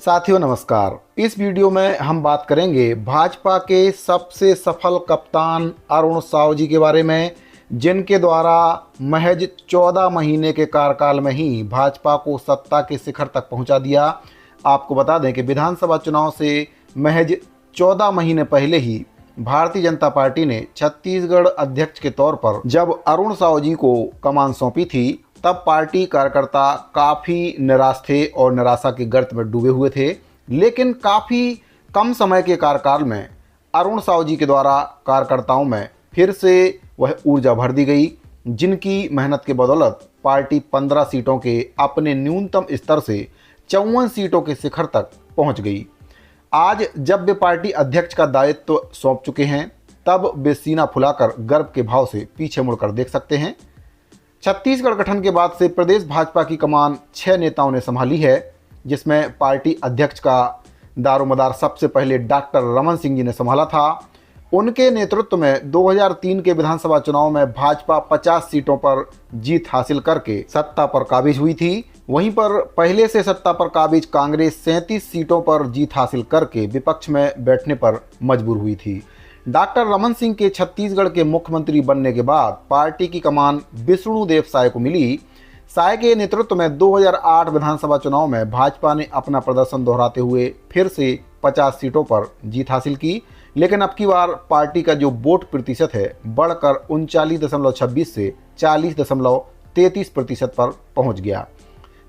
साथियों नमस्कार। इस वीडियो में हम बात करेंगे भाजपा के सबसे सफल कप्तान अरुण साव जी के बारे में, जिनके द्वारा महज 14 महीने के कार्यकाल में ही भाजपा को सत्ता के शिखर तक पहुंचा दिया। आपको बता दें कि विधानसभा चुनाव से महज 14 महीने पहले ही भारतीय जनता पार्टी ने छत्तीसगढ़ अध्यक्ष के तौर पर जब अरुण साव जी को कमान सौंपी थी, तब पार्टी कार्यकर्ता काफ़ी निराश थे और निराशा के गर्त में डूबे हुए थे। लेकिन काफ़ी कम समय के कार्यकाल में अरुण साव जी के द्वारा कार्यकर्ताओं में फिर से वह ऊर्जा भर दी गई, जिनकी मेहनत के बदौलत पार्टी 15 सीटों के अपने न्यूनतम स्तर से 54 सीटों के शिखर तक पहुंच गई। आज जब वे पार्टी अध्यक्ष का दायित्व सौंप चुके हैं, तब वे सीना फुलाकर गर्व के भाव से पीछे मुड़कर देख सकते हैं। छत्तीसगढ़ गठन के बाद से प्रदेश भाजपा की कमान 6 नेताओं ने संभाली है, जिसमें पार्टी अध्यक्ष का दारोमदार सबसे पहले डॉक्टर रमन सिंह जी ने संभाला था। उनके नेतृत्व में 2003 के विधानसभा चुनाव में भाजपा 50 सीटों पर जीत हासिल करके सत्ता पर काबिज हुई थी। वहीं पर पहले से सत्ता पर काबिज कांग्रेस 37 सीटों पर जीत हासिल करके विपक्ष में बैठने पर मजबूर हुई थी। डॉक्टर रमन सिंह के छत्तीसगढ़ के मुख्यमंत्री बनने के बाद पार्टी की कमान विष्णुदेव साय को मिली। साय के नेतृत्व में 2008 विधानसभा चुनाव में भाजपा ने अपना प्रदर्शन दोहराते हुए फिर से 50 सीटों पर जीत हासिल की। लेकिन अब की बार पार्टी का जो वोट प्रतिशत है बढ़कर 39.26 से 40.33% पर पहुंच गया।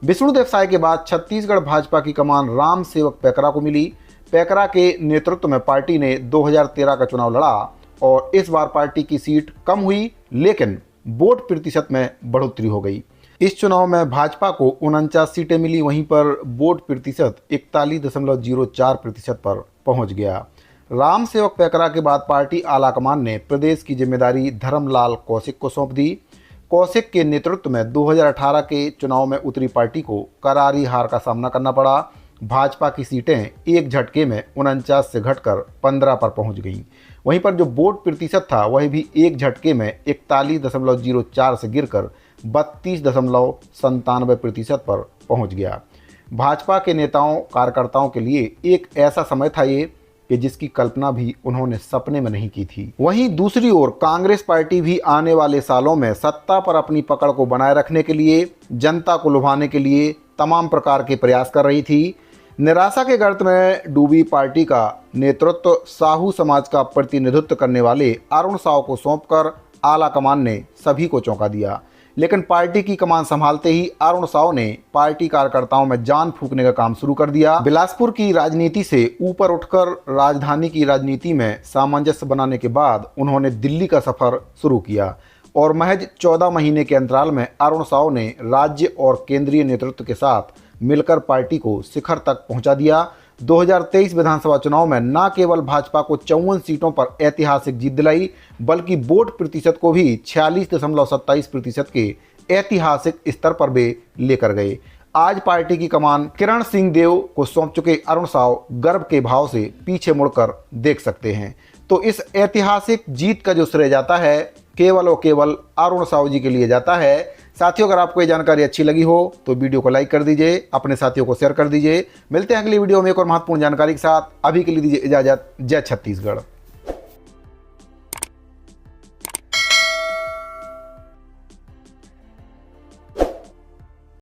विष्णुदेव साय के बाद छत्तीसगढ़ भाजपा की कमान राम सेवक पैकरा को मिली। पैकरा के नेतृत्व में पार्टी ने 2013 का चुनाव लड़ा और इस बार पार्टी की सीट कम हुई, लेकिन वोट प्रतिशत में बढ़ोतरी हो गई। इस चुनाव में भाजपा को 49 सीटें मिली, वहीं पर वोट प्रतिशत 41.04% पर पहुंच गया। राम सेवक पैकरा के बाद पार्टी आलाकमान ने प्रदेश की जिम्मेदारी धर्मलाल कौशिक को सौंप दी। कौशिक के नेतृत्व में 2018 के चुनाव में उतरी पार्टी को करारी हार का सामना करना पड़ा। भाजपा की सीटें एक झटके में 49 से घटकर 15 पर पहुंच गईं। वहीं पर जो वोट प्रतिशत था वह भी एक झटके में 41.04 से गिरकर 32.97% पर पहुंच गया। भाजपा के नेताओं कार्यकर्ताओं के लिए एक ऐसा समय था ये कि जिसकी कल्पना भी उन्होंने सपने में नहीं की थी। वहीं दूसरी ओर कांग्रेस पार्टी भी आने वाले सालों में सत्ता पर अपनी पकड़ को बनाए रखने के लिए, जनता को लुभाने के लिए तमाम प्रकार के प्रयास कर रही थी। निराशा के गर्त में डूबी पार्टी का नेतृत्व साहू समाज का प्रतिनिधित्व करने वाले अरुण साव को सौंपकर आला कमान ने सभी को चौंका दिया। लेकिन पार्टी की कमान संभालते ही अरुण साव ने पार्टी कार्यकर्ताओं में जान फूंकने का काम शुरू कर दिया। बिलासपुर की राजनीति से ऊपर उठकर राजधानी की राजनीति में सामंजस्य बनाने के बाद उन्होंने दिल्ली का सफर शुरू किया और महज 14 महीने के अंतराल में अरुण साव ने राज्य और केंद्रीय नेतृत्व के साथ मिलकर पार्टी को शिखर तक पहुंचा दिया। 2023 विधानसभा चुनाव में न केवल भाजपा को 54 सीटों पर ऐतिहासिक जीत दिलाई, बल्कि वोट प्रतिशत को भी 46.27% के ऐतिहासिक स्तर पर वे लेकर गए। आज पार्टी की कमान किरण सिंह देव को सौंप चुके अरुण साव गर्व के भाव से पीछे मुड़कर देख सकते हैं। तो इस ऐतिहासिक जीत का जो श्रेय जाता है केवल और केवल अरुण साव जी के लिए जाता है। साथियों, अगर आपको ये जानकारी अच्छी लगी हो तो वीडियो को लाइक कर दीजिए, अपने साथियों को शेयर कर दीजिए। मिलते हैं अगली वीडियो में एक और महत्वपूर्ण जानकारी के साथ। अभी के लिए दीजिए इजाजत। जय छत्तीसगढ़।